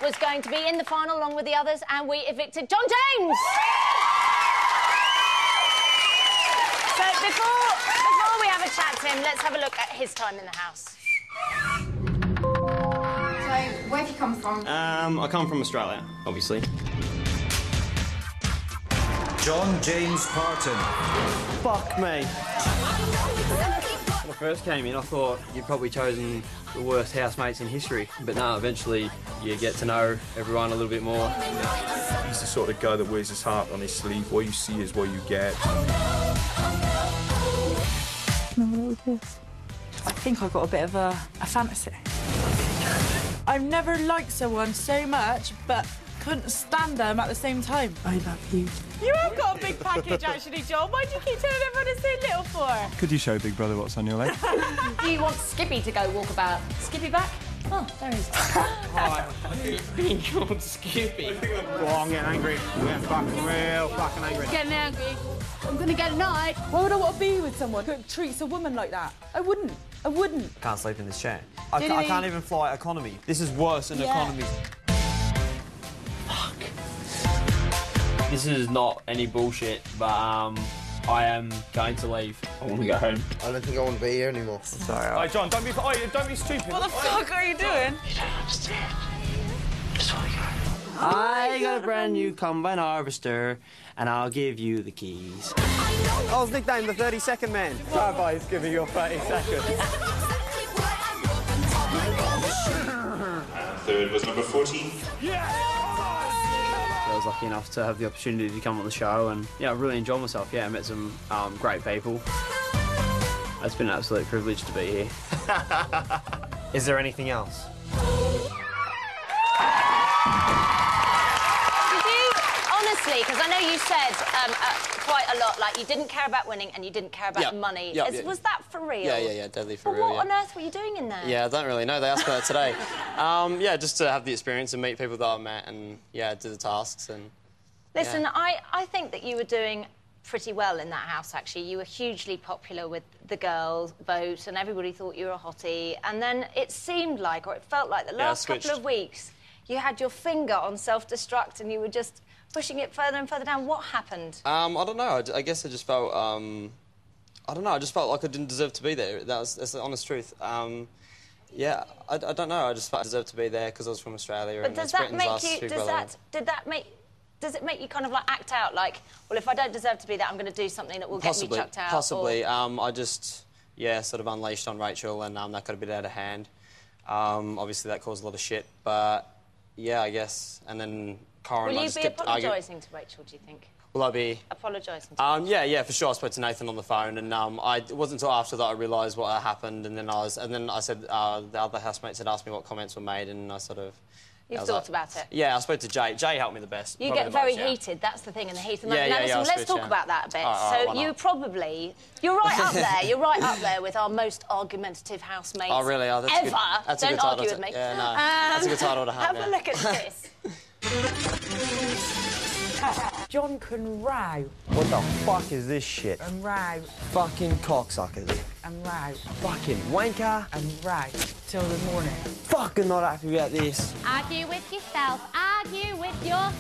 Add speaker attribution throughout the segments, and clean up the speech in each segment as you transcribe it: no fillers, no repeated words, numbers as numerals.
Speaker 1: was going to be in the final along with the others, and we evicted John James! So before we have a chat to him, let's have a look at his time in the house.
Speaker 2: So, where have you come from?
Speaker 3: I come from Australia, obviously.
Speaker 4: John James Parton.
Speaker 3: Fuck me. When I first came in, I thought you'd probably chosen the worst housemates in history. But no, eventually you get to know everyone a little bit more.
Speaker 5: He's the sort of guy that wears his heart on his sleeve. What you see is what you get.
Speaker 6: I think I've got a bit of a fantasy. I've never liked someone so much, but couldn't stand them at the same time. I love you. You have got a big package, actually, John. Why do you keep telling everyone it's so little for?
Speaker 5: Could you show Big Brother what's on your leg?
Speaker 1: Do you want Skippy to go walk about? Skippy back? Oh, there he is.
Speaker 3: Hi, being called Skippy.
Speaker 7: Oh, I'm getting angry. I'm getting fucking real fucking angry.
Speaker 6: Getting angry. I'm gonna get a night. Why would I want to be with someone who treats a woman like that? I wouldn't. I wouldn't.
Speaker 8: I can't sleep in this chair. I can't even fly economy. This is worse than economy.
Speaker 3: Fuck. This is not any bullshit, but I am going to leave. I want to go home.
Speaker 9: I don't think I want to be here anymore.
Speaker 8: Sorry.
Speaker 7: Hey, John, don't be stupid.
Speaker 6: What the fuck are you doing?
Speaker 3: You don't understand. Just want to go. I got a brand new combine harvester, and I'll give you the keys.
Speaker 8: I was nicknamed the 30-second man. Nobody's giving you 30 seconds.
Speaker 5: Third was number 14.
Speaker 3: I was lucky enough to have the opportunity to come on the show, and yeah, I really enjoyed myself. Yeah, I met some great people. It's been an absolute privilege to be here.
Speaker 8: Is there anything else?
Speaker 1: Honestly, because I know you said quite a lot, like you didn't care about winning and you didn't care about the money. Was that for real?
Speaker 8: Yeah, deadly for real.
Speaker 1: What on earth were you doing in there?
Speaker 8: Yeah, I don't really know. They asked me that today. Yeah, just to have the experience and meet people that I met and, yeah, do the tasks and...
Speaker 1: Listen, I think that you were doing pretty well in that house, actually. You were hugely popular with the girls' vote and everybody thought you were a hottie. And then it seemed like, or it felt like, the last couple of weeks, you had your finger on self-destruct and you were just pushing it further and further down. What happened?
Speaker 8: I don't know. I guess I just felt... I don't know. I just felt like I didn't deserve to be there. That's the honest truth. Yeah, I don't know. I just felt I deserved to be there because I was from Australia.
Speaker 1: But
Speaker 8: and
Speaker 1: does that make you... Does it make you kind of like act out like, well, if I don't deserve to be there, I'm going to do something that will get me chucked out?
Speaker 8: Possibly. I just, yeah, sort of unleashed on Rachel and that got a bit out of hand. Obviously, that caused a lot of shit, but yeah, I guess. And then Corin...
Speaker 1: Will you be apologising to Rachel, do you think?
Speaker 8: Will I be...
Speaker 1: apologising to Rachel?
Speaker 8: Yeah, for sure. I spoke to Nathan on the phone, and it wasn't until after that I realised what had happened, and then I said the other housemates had asked me what comments were made, and I sort of...
Speaker 1: You've thought about it?
Speaker 8: Yeah, I spoke to Jay. Jay helped me the best.
Speaker 1: You get very heated, that's the thing, in the heat of the moment. Now, listen, let's talk about that a bit. So you probably... You're right up there. You're right up there with our most argumentative housemates
Speaker 8: ever.
Speaker 1: That's a good title. Don't argue with me.
Speaker 8: Yeah, no, that's a good title to have.
Speaker 1: Have a look at this.
Speaker 6: John can row.
Speaker 8: What the fuck is this shit?
Speaker 6: And row.
Speaker 8: Fucking cocksuckers.
Speaker 6: And row.
Speaker 8: Fucking wanker.
Speaker 6: And row. Till the morning.
Speaker 8: Fucking not happy about this.
Speaker 1: Argue with yourself. Argue with yourself.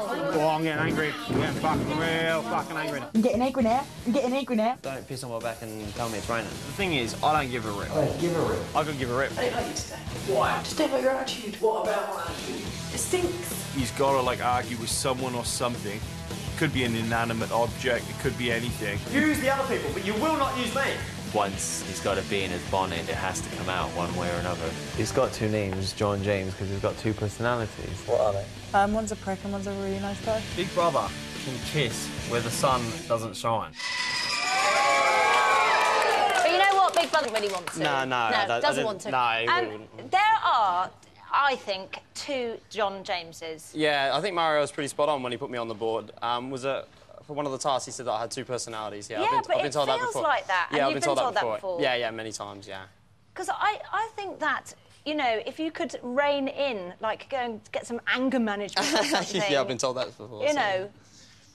Speaker 7: Oh, I'm getting angry. I'm getting fucking real fucking angry.
Speaker 6: I'm getting angry now. I'm getting angry now.
Speaker 8: Don't piss on my back and tell me it's raining.
Speaker 3: The thing is, I don't give a rip.
Speaker 8: Give a rip.
Speaker 3: I could give a rip.
Speaker 6: I don't like you today. Why? Just don't like your attitude. What about my attitude? It stinks.
Speaker 5: He's got to, like, argue with someone or something. It could be an inanimate object. It could be anything.
Speaker 8: Use the other people, but you will not use me.
Speaker 10: Once he's got to be in his bonnet, it has to come out one way or another. He's got two names, John James, because he's got two personalities.
Speaker 8: What are they?
Speaker 6: One's a prick and one's a really nice guy.
Speaker 3: Big Brother can kiss where the sun doesn't shine.
Speaker 1: But you know what? Big Brother really wants to.
Speaker 8: No,
Speaker 1: doesn't want to.
Speaker 8: No, he wouldn't.
Speaker 1: There are, I think, two John Jameses.
Speaker 8: Yeah, I think Mario was pretty spot on when he put me on the board. Was it... For one of the tasks, he said that I had two personalities. Yeah, I've been told that before.
Speaker 1: Like that.
Speaker 8: Yeah,
Speaker 1: and
Speaker 8: I've been told that before.
Speaker 1: Yeah,
Speaker 8: yeah, many times, yeah.
Speaker 1: Because I think that, you know, if you could rein in, like, go and get some anger management or something...
Speaker 8: Yeah, I've been told that before.
Speaker 1: You know,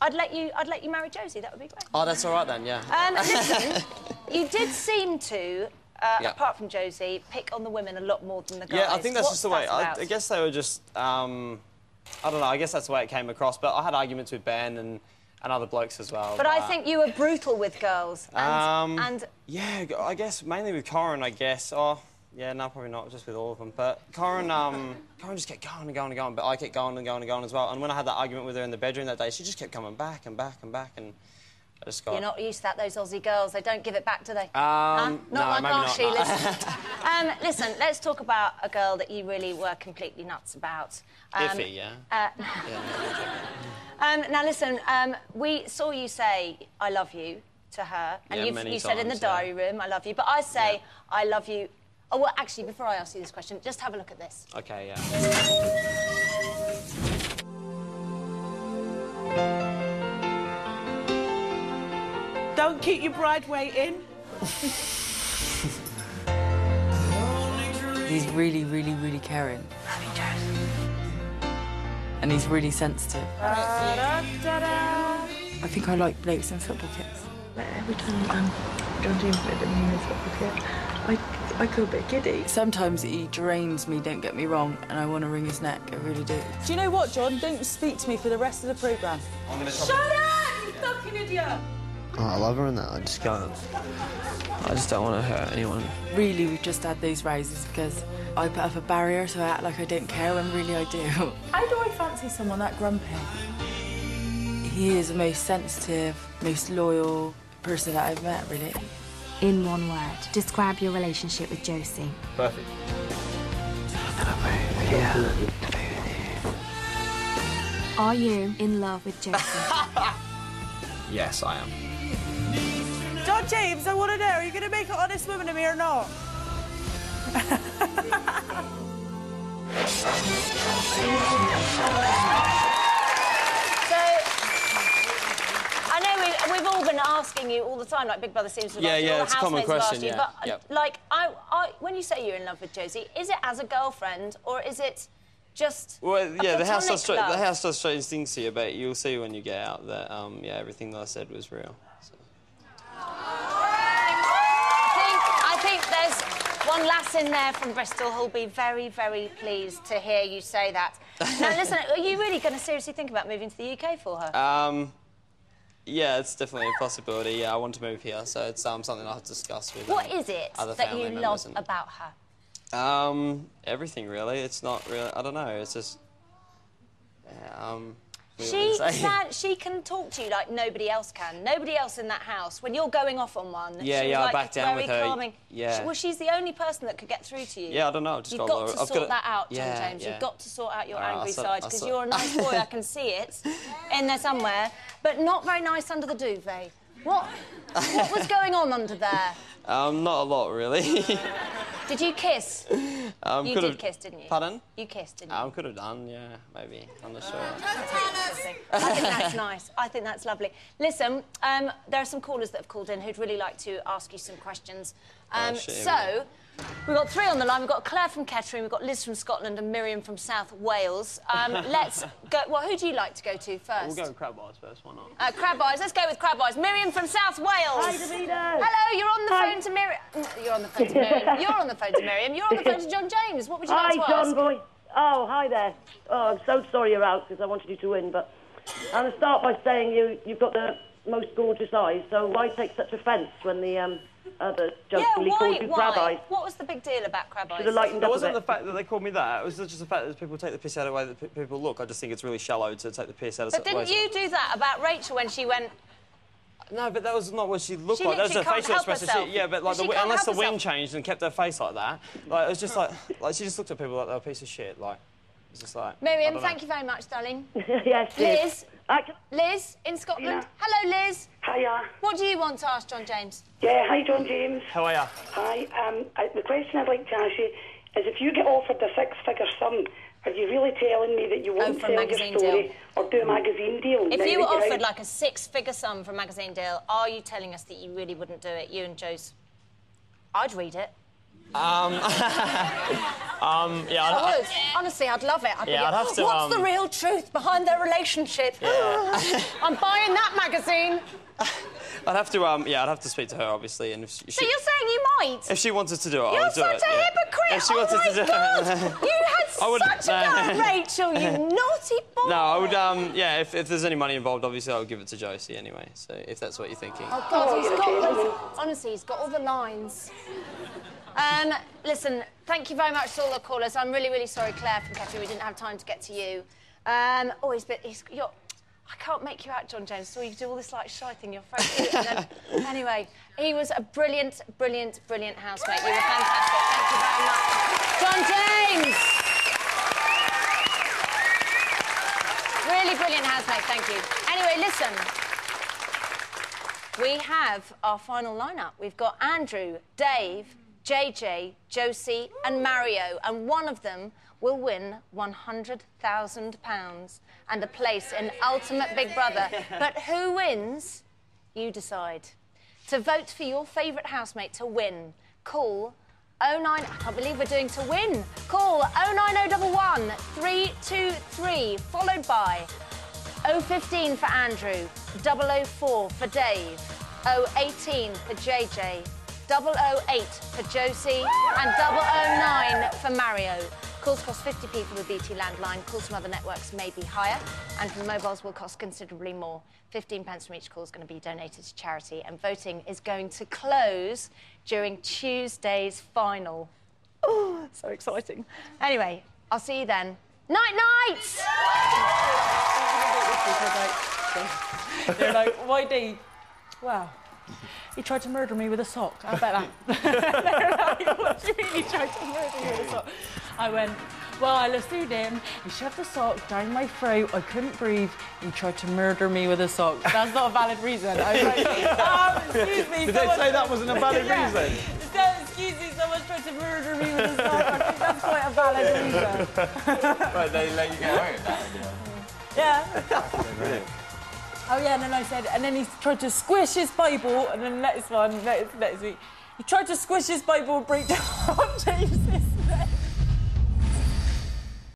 Speaker 1: I'd let you marry Josie, that would be great.
Speaker 8: Oh, that's all right then, yeah.
Speaker 1: Listen, you did seem to apart from Josie, pick on the women a lot more than the guys.
Speaker 8: Yeah, I think that's just the way.
Speaker 1: About?
Speaker 8: I guess they were just. I don't know. I guess that's the way it came across. But I had arguments with Ben and other blokes as well.
Speaker 1: But I think you were brutal with girls. And
Speaker 8: yeah, I guess mainly with Corin. I guess. Oh, yeah, no, probably not. Just with all of them. But Corin just kept going and going and going. But I kept going and going and going as well. And when I had that argument with her in the bedroom that day, she just kept coming back and back and back and.
Speaker 1: You're not used to that, those Aussie girls. They don't give it back, do they?
Speaker 8: No,
Speaker 1: not like Archie,
Speaker 8: not.
Speaker 1: listen. Listen, let's talk about a girl that you really were completely nuts about.
Speaker 8: Iffy, yeah.
Speaker 1: Now, listen, we saw you say, I love you, to her. And you said in the diary room, I love you. But I say, I love you... Oh, well, actually, before I ask you this question, just have a look at this.
Speaker 8: OK, yeah.
Speaker 6: Don't keep your bride waiting.
Speaker 9: He's really, really, really caring. And he's really sensitive. I think I like blokes in football kits.
Speaker 6: Every time John James looked at me in his football kit, I go a bit giddy.
Speaker 9: Sometimes he drains me, don't get me wrong, and I want to wring his neck, I really do.
Speaker 6: Do you know what, John? Don't speak to me for the rest of the programme. Shut up, you fucking idiot!
Speaker 10: Oh, I love her in that. I just can't. I just don't want to hurt anyone.
Speaker 9: Really, we've just had those rises because I put up a barrier so I act like I don't care when really I do.
Speaker 6: How do I fancy someone that grumpy?
Speaker 9: He is the most sensitive, most loyal person that I've met, really.
Speaker 11: In one word, describe your relationship with Josie.
Speaker 10: Perfect.
Speaker 11: Are you in love with Josie?
Speaker 3: Yes, I am.
Speaker 6: John James, I want to know, are you going to make an honest woman of me or not?
Speaker 1: I know we've all been asking you all the time, like Big Brother seems to have asked you, all
Speaker 8: it's a common question,
Speaker 1: you, but like, when you say you're in love with Josie, is it as a girlfriend or is it just
Speaker 8: the house does strange things to you, but you'll see when you get out that everything that I said was real. So.
Speaker 1: I think there's one lass in there from Bristol who'll be very, very pleased to hear you say that. Now, listen, are you really going to seriously think about moving to the UK for her?
Speaker 8: Yeah, it's definitely a possibility. Yeah, I want to move here, so it's something I'll have to discuss with
Speaker 1: What is it
Speaker 8: other
Speaker 1: that
Speaker 8: family
Speaker 1: you
Speaker 8: members
Speaker 1: love about her?
Speaker 8: Everything really. It's not really. I don't know. It's just.
Speaker 1: She can talk to you like nobody else can. Nobody else in that house. When you're going off on one,
Speaker 8: I back down with her.
Speaker 1: Calming.
Speaker 8: Yeah.
Speaker 1: Well, she's the only person that could get through to you.
Speaker 8: Yeah, I don't know.
Speaker 1: You've got to sort that out, John James. You've got to sort out your angry side because you're a nice boy. I can see it in there somewhere, but not very nice under the duvet. What was going on under there?
Speaker 8: Not a lot, really.
Speaker 1: Did you kiss? You did kiss, didn't you?
Speaker 8: Pardon?
Speaker 1: You kissed, didn't you?
Speaker 8: Could have done, yeah, maybe. I'm not sure.
Speaker 1: I think that's nice. I think that's lovely. Listen, there are some callers that have called in who'd really like to ask you some questions. We've got three on the line. We've got Claire from Kettering, we've got Liz from Scotland and Miriam from South Wales. Let's go... Well, who do you like to go to first?
Speaker 8: We'll go with Crab Eyes first, why not?
Speaker 1: Crab Eyes, let's go with Crab Eyes. Miriam from South Wales.
Speaker 12: Hi, Davina.
Speaker 1: Hello, you're on the phone to Miriam. You're on the phone to Miriam. You're on the phone to Miriam. You're on the phone to John James. What would you like to ask?
Speaker 12: Hi, John boy. Oh, hi there. Oh, I'm so sorry you're out because I wanted you to win, but I'm going to start by saying you've got the most gorgeous eyes, so why take such offence when the other jokingly called you Crab Eyes?
Speaker 1: What was the big deal about Crab Eyes?
Speaker 12: Should have lightened up
Speaker 8: It wasn't
Speaker 12: a bit.
Speaker 8: the fact that they called me that. It was just the fact that people take the piss out of the way that people look. I just think it's really shallow to take the piss out of...
Speaker 1: But didn't you do that about Rachel when she went...
Speaker 8: No, but that was not what she looked like.
Speaker 1: That
Speaker 8: was her facial expression. Yeah, but like unless the wind changed and kept her face like that, like it was just like she just looked at people like they were a piece of shit. Like it's just like.
Speaker 1: Miriam, thank you very much, darling.
Speaker 12: Yes,
Speaker 1: Liz. Liz in Scotland. Hello, Liz.
Speaker 13: Hiya.
Speaker 1: What do you want to ask John James?
Speaker 13: Yeah, hi, John James.
Speaker 8: How are you?
Speaker 13: Hi. The question I'd like to ask you is if you get offered a six-figure sum, are you really telling me that you won't tell your story or do a magazine deal?
Speaker 1: If you were offered like a six-figure sum for a magazine deal, are you telling us that you really wouldn't do it? You and Joe's... I'd read it.
Speaker 8: I
Speaker 1: would. Honestly, I'd love it.
Speaker 8: I'd have to...
Speaker 1: What's the real truth behind their relationship? I'm buying that magazine.
Speaker 8: I'd have to, yeah, I'd have to speak to her, obviously, and if she...
Speaker 1: So you're saying you might?
Speaker 8: If she wanted to do it,
Speaker 1: You're
Speaker 8: I would do it.
Speaker 1: such a hypocrite!
Speaker 8: If she wanted to do
Speaker 1: God!
Speaker 8: it...
Speaker 1: You had such a go at Rachel, you naughty boy!
Speaker 8: No, I would, yeah, if there's any money involved, obviously I would give it to Josie anyway, so if that's what you're thinking.
Speaker 1: Oh, God, honestly, he's got all the lines. Listen, thank you very much to all the callers. I'm really, really sorry, Claire from Kettering, we didn't have time to get to you. I can't make you out, John James, so you do all this, like, shy thing, you're very cute. And then, anyway, he was a brilliant, brilliant, brilliant housemate. You were fantastic. Thank you very much. John James! Really brilliant housemate, thank you. Anyway, listen. We have our final lineup. We've got Andrew, Dave, JJ, Josie and Mario, and one of them will win £100,000 and a place in Ultimate Big Brother. But who wins? You decide. To vote for your favourite housemate to win, call 09... I can't believe we're doing to win. Call 09011 323, followed by 015 for Andrew, 004 for Dave, 018 for JJ, 008 for Josie and 009 for Mario. Calls cost 50p for the BT landline. Calls from other networks may be higher, and from mobiles will cost considerably more. 15 pence from each call is going to be donated to charity, and voting is going to close during Tuesday's final. Oh, so exciting. Anyway, I'll see you then. Night-night!
Speaker 6: They're like, why Dave? Wow. He tried to murder me with a sock. I bet that. They're like, what do you mean he tried to murder me with a sock? I went, well, I lassoed him. He shoved the sock down my throat. I couldn't breathe. He tried to murder me with a sock. That's not a valid reason. I was like, excuse me.
Speaker 14: Did they say that wasn't a valid reason?
Speaker 6: Excuse me, someone's tried to murder me with a sock. I think that's quite a valid reason.
Speaker 14: Right, they let you get away with that?
Speaker 6: Yeah. Oh yeah, and then I said, and then he tried to squish his Bible, and then next week, he tried to squish his Bible and break down James's neck.